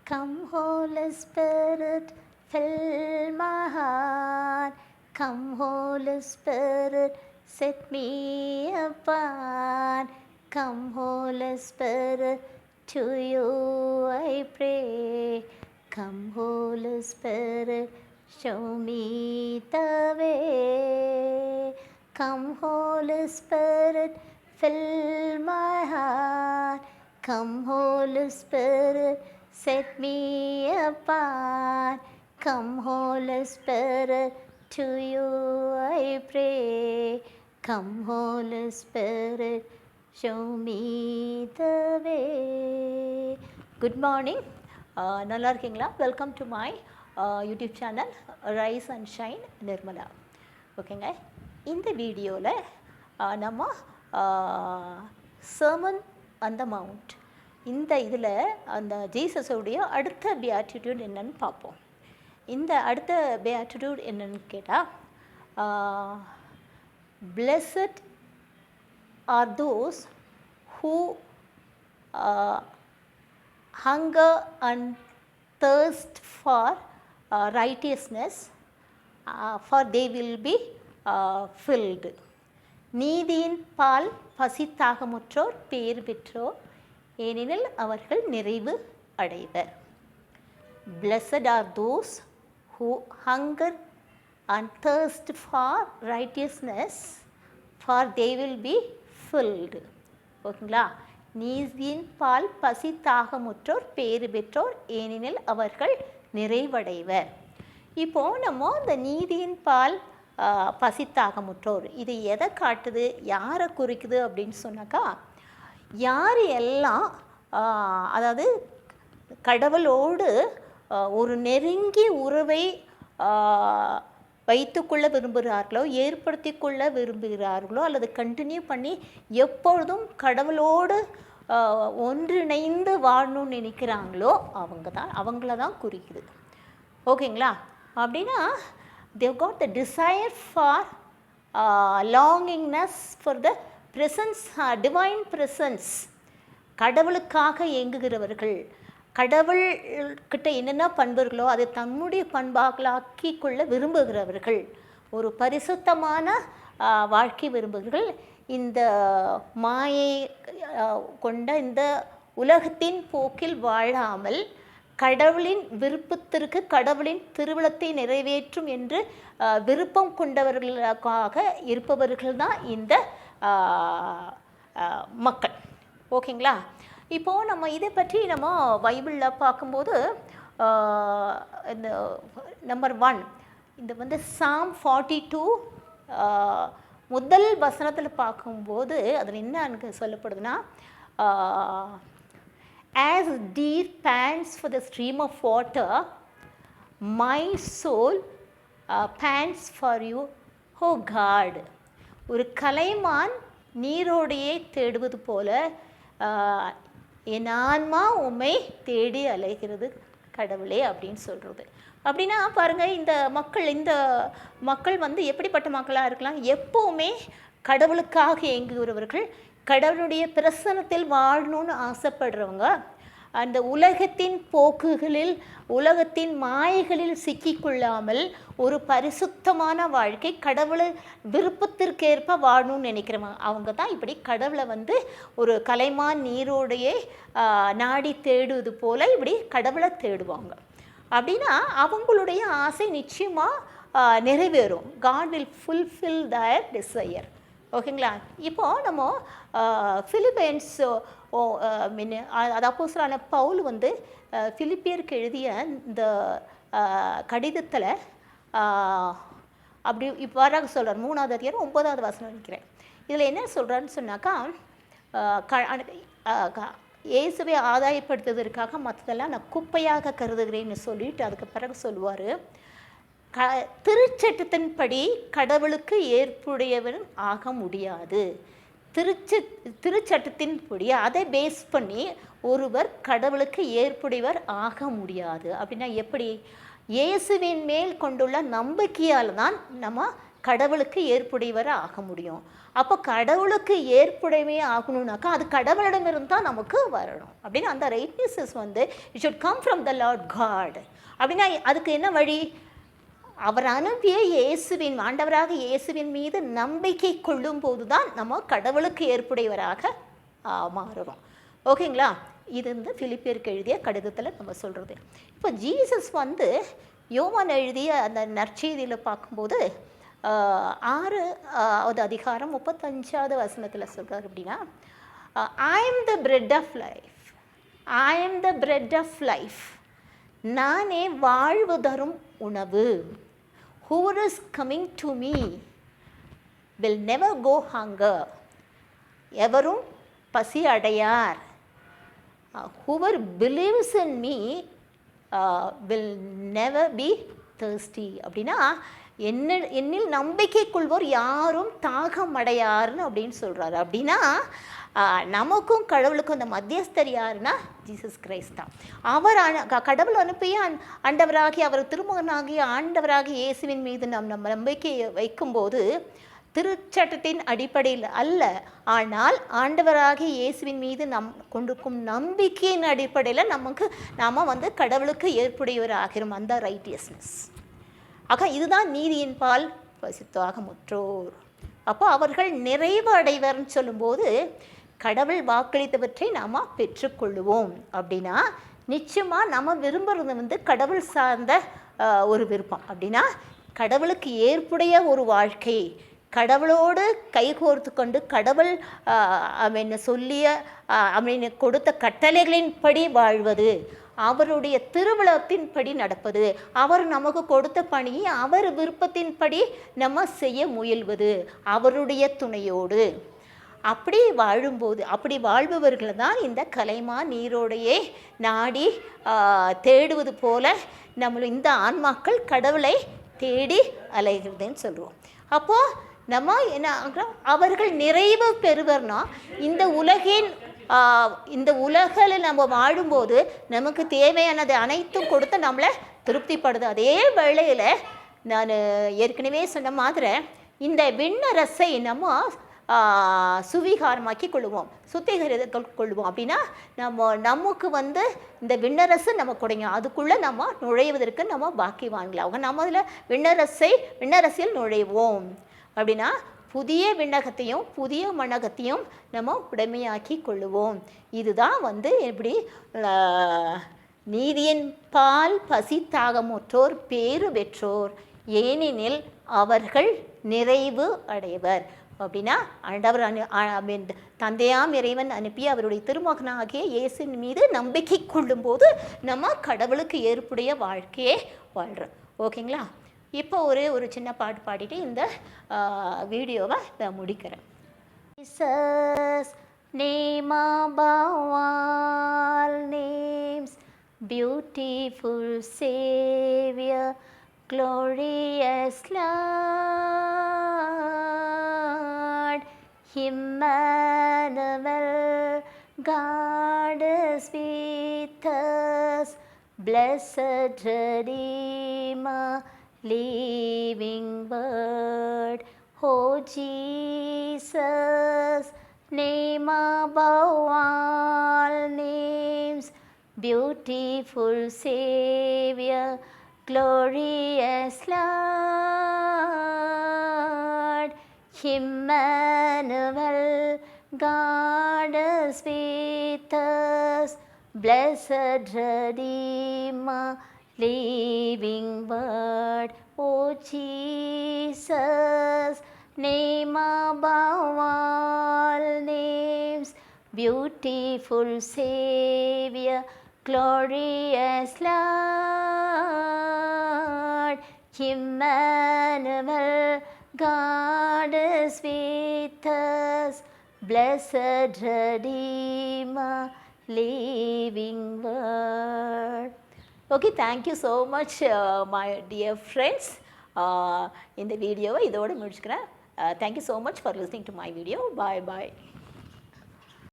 Come, Holy Spirit, fill my heart. Come, Holy Spirit, set me apart. Come, Holy Spirit, to you I pray. Come, Holy Spirit, show me the way. Come, Holy Spirit, fill my heart. Come, Holy Spirit, set me apart. Come, Holy Spirit, to you I pray. Come, Holy Spirit, show me the way. Good morning. நல்லா இருக்கீங்களா? Welcome to my YouTube channel rice and shine Nirmala. ஓகேங்க, இந்த வீடியோவில் நம்ம sermon on the mount, இந்த இதில் அந்த ஜீசஸோடைய அடுத்த பியாட்டிடியூட் என்னன்னு பார்ப்போம். இந்த அடுத்த பியாட்டிடியூட் என்னன்னு கேட்டால், blessed are those who hunger and thirst for righteousness, for they will be filled. நீதியின் பால் பசி தாகமுற்றோர் பேர் பெற்றோர், ஏனெனில் அவர்கள் நிறைவு அடைவர். Blessed are those who hunger and thirst for righteousness, for they will be filled. ஓகேங்களா? நீதியின் பால் பசி தாகமுற்றோர் பேறு பெற்றோர், ஏனெனில் அவர்கள் நிறைவடைவர். இப்போது நம்ம இந்த நீதியின் பால் பசி தாகமுற்றோர், இது எதை காட்டுது, யாரை குறிக்குது அப்படின்னு சொன்னாக்கா, யார் எல்லாம் அதாவது கடவுளோடு ஒரு நெருங்கிய உறவை வைத்துக்கொள்ள விரும்புகிறார்களோ, ஏற்படுத்தி கொள்ள விரும்புகிறார்களோ, அல்லது கண்டினியூ பண்ணி எப்பொழுதும் கடவுளோடு ஒன்றிணைந்து வாழணும்னு நினைக்கிறாங்களோ அவங்கள தான் குறிக்குது. ஓகேங்களா? அப்படின்னா they got the desire for longingness for the presence, divine presence. கடவுளுக்காக ஏங்குகிறவர்கள், கடவுள்கிட்ட என்னென்ன பண்புகளோ அதை தன்னுடைய பண்பாக்களாக்கி கொள்ள விரும்புகிறவர்கள், ஒரு பரிசுத்தமான வாழ்க்கை விரும்புகிறவர்கள், இந்த மாயை கொண்ட இந்த உலகத்தின் போக்கில் வாழாமல் கடவுளின் விருப்பத்திற்கு கடவுளின் திருவிழத்தை நிறைவேற்றும் என்று விருப்பம் கொண்டவர்களுக்காக இருப்பவர்கள் தான் இந்த மக்கள். ஓகேங்களா? இப்போது நம்ம இதை பற்றி நம்ம பைபிளில் பார்க்கும்போது, இந்த நம்பர் 1 இந்த சாம் 42 முதல் வசனத்தில் பார்க்கும்போது அதில் என்ன எனக்கு சொல்லப்படுதுன்னா, as deer pants for the stream of water, my soul pants for you, O God. ஒரு கலைமான் நீரோடையை தேடுவது போல என் ஆன்மா உம்மை தேடி அலைகிறது கடவுளே அப்படின்னு சொல்கிறது. அப்படின்னா பாருங்கள், இந்த மக்கள் எப்படிப்பட்ட மக்களாக இருக்கலாம், எப்போவுமே கடவுளுக்காக இயங்குகிறவர்கள், கடவுளுடைய பிரசன்னத்தில் வாழணும்னு ஆசைப்படுறவங்க, அந்த உலகத்தின் போக்குகளில் உலகத்தின் மாயைகளில் சிக்கிக்கொள்ளாமல் ஒரு பரிசுத்தமான வாழ்க்கை, கடவுளை விருப்பத்திற்கேற்ப வாழணும்னு நினைக்கிறவங்க, அவங்க தான் இப்படி கடவுளை ஒரு கலைமான் நீரோடையை நாடி தேடுவது போல் இப்படி கடவுளை தேடுவாங்க. அப்படின்னா அவங்களுடைய ஆசை நிச்சயமாக நிறைவேறும். God will fulfill their desire. ஓகேங்களா? இப்போது நம்ம பிலிப்பைன்ஸ் அது அப்போஸ்தலனான பவுல் பிலிப்பியருக்கு எழுதிய இந்த கடிதத்தில் அப்படி இவ்வாறாக சொல்கிறார். 3வது அதிகாரம் 9வது வசனம் நினைக்கிறேன். இதில் என்ன சொல்கிறாருன்னு சொன்னாக்கா, இயேசுவை ஆதாயப்படுத்துவதற்காக மற்றதெல்லாம் நான் குப்பையாக கருதுகிறேன்னு சொல்லிட்டு அதுக்கு பிறகு சொல்லுவார், திருச்சட்டத்தின்படி கடவுளுக்கு ஏற்புடையவன் ஆக முடியாது. திருச்சட்டத்தின்படி அதை பேஸ் பண்ணி ஒருவர் கடவுளுக்கு ஏற்புடையவர் ஆக முடியாது. அப்படின்னா எப்படி? இயேசுவின் மேல் கொண்டுள்ள நம்பிக்கையால் தான் நம்ம கடவுளுக்கு ஏற்புடையவராக ஆக முடியும். அப்போ கடவுளுக்கு ஏற்புடையவே ஆகணும்னாக்கா அது கடவுளிடமிருந்து தான் நமக்கு வரணும். அப்படின்னு அந்த ரைட்னஸஸ் வந்து it should come from the Lord God. அப்படின்னா அதுக்கு என்ன வழி? அவர் அனுப்பிய இயேசுவின் ஆண்டவராக இயேசுவின் மீது நம்பிக்கை கொள்ளும் போது தான் நம்ம கடவுளுக்கு ஏற்புடையவராக மாறுறோம். ஓகேங்களா? இது வந்து பிலிப்பியருக்கு எழுதிய கடிதத்தில் நம்ம சொல்கிறது. இப்போ ஜீசஸ் வந்து யோவான் எழுதிய அந்த நற்செய்தியில் பார்க்கும்போது 6வது அதிகாரம் 35வது வசனத்தில் சொல்கிறார். அப்படின்னா, I am the bread of life, I am the bread of life, நானே வாழ்வு தரும் உணவு. Who is coming to me will never go hunger. எவரும் பசி Adyar. Whoever believes in me will never be thirsty. அப்படின்னா என்னில் நம்பிக்கை கொள்வோர் யாரும் தாகம் அடையார்னு அப்படின்னு சொல்கிறாரு. அப்படின்னா நமக்கும் கடவுளுக்கும் அந்த மத்தியஸ்தர் யாருன்னா ஜீசஸ் கிரைஸ்ட் தான். அவர் கடவுள் அனுப்பிய ஆண்டவராகி அவர் திருமகனாகிய ஆண்டவராகி இயேசுவின் மீது நம்ம நம்பிக்கையை வைக்கும்போது திருச்சட்டத்தின் அடிப்படையில் அல்ல, ஆனால் ஆண்டவராகிய இயேசுவின் மீது கொண்டிருக்கும் நம்பிக்கையின் அடிப்படையில் நாம் வந்து கடவுளுக்கு ஏற்புடையவராகிறோம். அந்த ரைட்டியஸ்னஸ். ஆக இதுதான் நீதியின் பால் பசித்தாக முற்றோர். அப்போ அவர்கள் நிறைவு அடைவர்னு சொல்லும்போது கடவுள் வாக்களித்தவற்றை நாம் பெற்றுக்கொள்ளுவோம். அப்படின்னா நிச்சயமாக நம்ம விரும்புகிறது வந்து கடவுள் சார்ந்த ஒரு விருப்பம். அப்படின்னா கடவுளுக்கு ஏற்புடைய ஒரு வாழ்க்கை, கடவுளோடு கைகோர்த்து கொண்டு கடவுள் சொல்லிய கொடுத்த கட்டளைகளின்படி வாழ்வது, அவருடைய திருவிழத்தின்படி நடப்பது, அவர் நமக்கு கொடுத்த பணியை அவர் விருப்பத்தின்படி நம்ம செய்ய முயல்வது அவருடைய துணையோடு. அப்படி வாழும்போது அப்படி வாழ்பவர்கள் தான் இந்த கலைமா நீரோடையே நாடி தேடுவது போல இந்த ஆன்மாக்கள் கடவுளை தேடி அலைகிறதுன்னு சொல்லுவோம். அப்போது நம்ம என்ன அவர்கள் நிறைவு பெறுவர்னா இந்த உலகில் நம்ம வாழும்போது நமக்கு தேவையானது அனைத்தும் கொடுத்து நம்மளை திருப்திப்படுது. அதே வேளையில் நான் ஏற்கனவே சொன்ன மாதிரி இந்த விண்ணரசை நம்ம சுவீகாரமாக்கி கொள்ளுவோம், சுத்திகரித்து கொள்வோம். அப்படின்னா நமக்கு வந்து இந்த விண்ணரசு நம்ம கொடுங்க, அதுக்குள்ளே நம்ம நுழைவதற்கு நம்ம பாக்கியவான்கள். அவங்க நம்ம அதில் விண்ணரசில் நுழைவோம். அப்படின்னா புதிய விண்ணகத்தையும் புதிய மண்ணகத்தையும் நம்ம உடைமையாக்கி கொள்ளுவோம். இதுதான் வந்து எப்படி நீதியின் பால் பசி தாகமுற்றோர் பேறு பெற்றோர், ஏனெனில் அவர்கள் நிறைவு அடைவர். அப்படின்னா ஆண்டவர் தந்தையாம் இறைவன் அனுப்பி அவருடைய திருமகனாகிய இயேசுவின் மீது நம்பிக்கை கொள்ளும்போது நம்ம கடவுளுக்கு ஏற்புடைய வாழ்க்கையே வாழ்கிறோம். ஓகேங்களா? இப்போ ஒரு சின்ன பாட்டு பாடிட்டு இந்த வீடியோவை நான் முடிக்கிறேன். Jesus name above all names, beautiful Savior, glorious Lord, Emmanuel, God is with us, blessed Redeemer, living word. Oh Jesus, name above all names, beautiful Savior, glorious Lord, Emmanuel, God is with us, blessed Redeemer, living word. Oh Jesus, name above all names, beautiful Savior, glorious Lord, Emmanuel, God is with us, blessed Redeemer, living word. Okay, thank you so much my dear friends. இந்த வீடியோவை இதோடு முடிச்சுக்கிறேன். Thank you so much for listening to my video. Bye bye.